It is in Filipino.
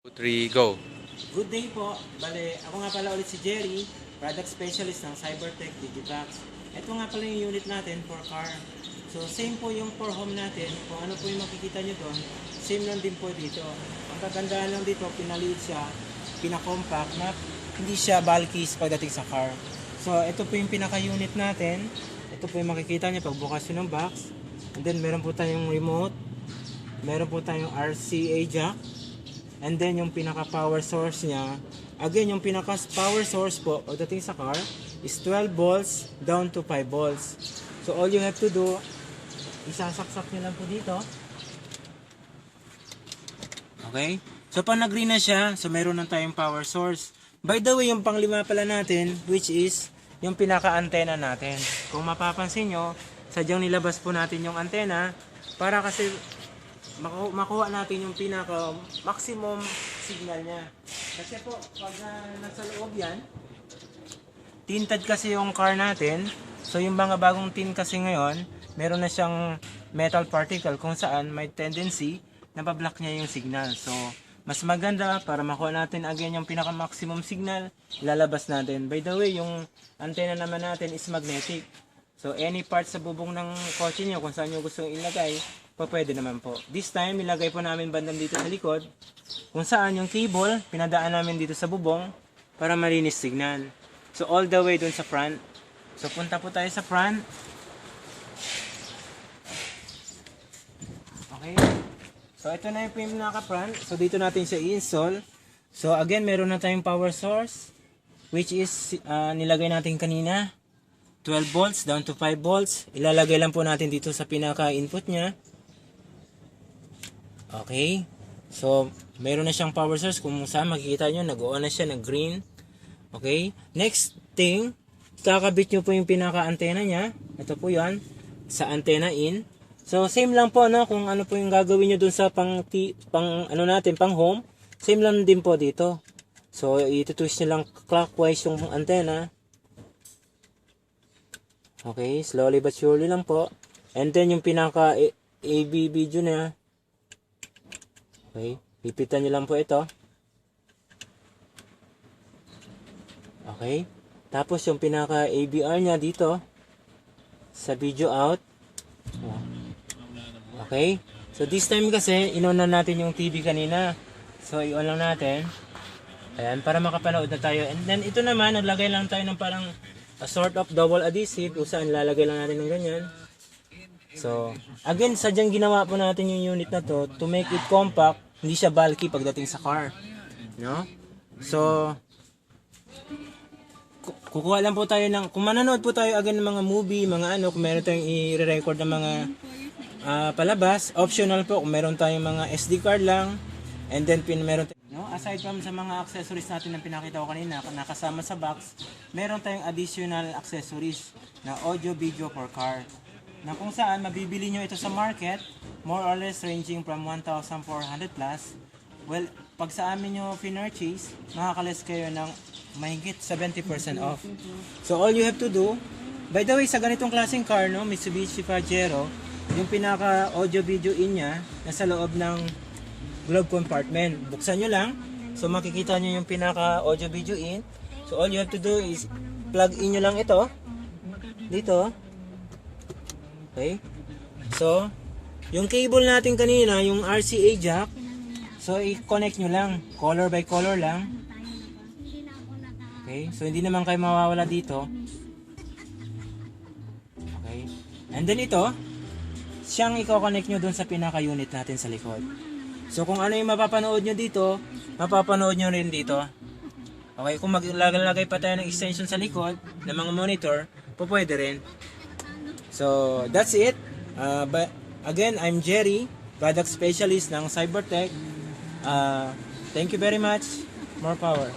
3, go. Good day po. Bale, ako nga pala ulit si Jerry, product specialist ng Cybertech Digivax. Ito nga pala yung unit natin for car. So, same po yung for home natin. Kung ano po yung makikita nyo doon, same lang din po dito. Ang kagandahan lang dito, pinaliit siya, pinakompact na hindi siya bulky pagdating sa car. So, ito po yung pinaka-unit natin. Ito po yung makikita nyo pagbukas nyo ng box. And then, meron po tayong remote. Meron po tayong RCA jack. And then yung pinaka power source niya, again yung pinaka power source po pagdating sa car is 12 volts down to 5 volts. So all you have to do, isasaksak nyo lang po dito. Okay? So pag nag-green na siya, so meron na tayong power source. By the way, yung panglima pala natin, which is yung pinaka-antena natin. Kung mapapansin nyo, sadyang nilabas po natin yung antena para kasi makuha natin yung pinaka maximum signal niya. Kasi po, pag nasa loob yan, tinted kasi yung car natin. So yung mga bagong tin kasi ngayon, meron na siyang metal particle kung saan may tendency na bablock niya yung signal. So mas maganda para makuha natin again yung pinaka maximum signal, lalabas natin. By the way, yung antenna naman natin is magnetic. So any part sa bubong ng kotse niyo kung saan niyo gusto ilagay, pwede naman po. This time, ilagay po namin bandang dito sa likod, kung saan yung cable, pinadaan namin dito sa bubong, para malinis signal. So, all the way dun sa front. So, punta po tayo sa front. Okay. So, ito na yung pinaka-front. So, dito natin siya i-install. So, again, meron na tayong power source, which is, nilagay natin kanina, 12 volts down to 5 volts. Ilalagay lang po natin dito sa pinaka-input niya. Okay. So, meron na siyang power source. Kung saan makikita nyo, nag-on na siya, nag-green. Okay. Next thing, kakabit nyo po yung pinaka-antena niya. Ito po yan. Sa antenna in. So, same lang po, no? Kung ano po yung gagawin nyo dun sa pang home. Same lang din po dito. So, iti-twist nyo lang clockwise yung antenna. Okay. Slowly but surely lang po. And then, yung pinaka-AV video niya. Okay, pipitan nyo lang po ito. Okay, tapos yung pinaka AVR nya dito sa video out. Okay, so this time kasi in-on na natin yung TV kanina. So i-on lang natin. Ayan, para makapanood na tayo. And then ito naman, naglagay lang tayo ng parang a sort of double adhesive kung saan lalagay lang natin ng ganyan. So, again, sadyang ginawa po natin yung unit na to make it compact, hindi siya bulky pagdating sa car. No? So, kukuha lang po tayo ng, kung manonood po tayo again ng mga movie, mga ano, kung meron tayong i-record ng mga palabas, optional po, kung meron tayong mga SD card lang, and then meron tayong, no? Aside from sa mga accessories natin na pinakita ko kanina, nakasama sa box, meron tayong additional accessories na audio video for car. Na kung saan mabibili nyo ito sa market, more or less ranging from 1,400 plus. Well, pag sa amin nyo pinurchase, makakalis kayo ng mahigit 70% off. So all you have to do, by the way, sa ganitong klaseng car, no, Mitsubishi Pajero, yung pinaka audio video in nya, nasa loob ng glove compartment. Buksan nyo lang, so makikita nyo yung pinaka audio video in. So all you have to do is plug in nyo lang ito, dito. Okay? So, yung cable natin kanina, yung RCA jack, so i-connect nyo lang, color by color lang. Okay? So, hindi naman kayo mawawala dito. Okay? And then ito, siyang i-connect nyo dun sa pinaka-unit natin sa likod. So, kung ano yung mapapanood nyo dito, mapapanood nyo rin dito. Okay? Kung maglalagay pa tayo ng extension sa likod, ng mga monitor, pwede rin. So, that's it. But again, I'm Jerry, product specialist ng Cybertech. Thank you very much. More power.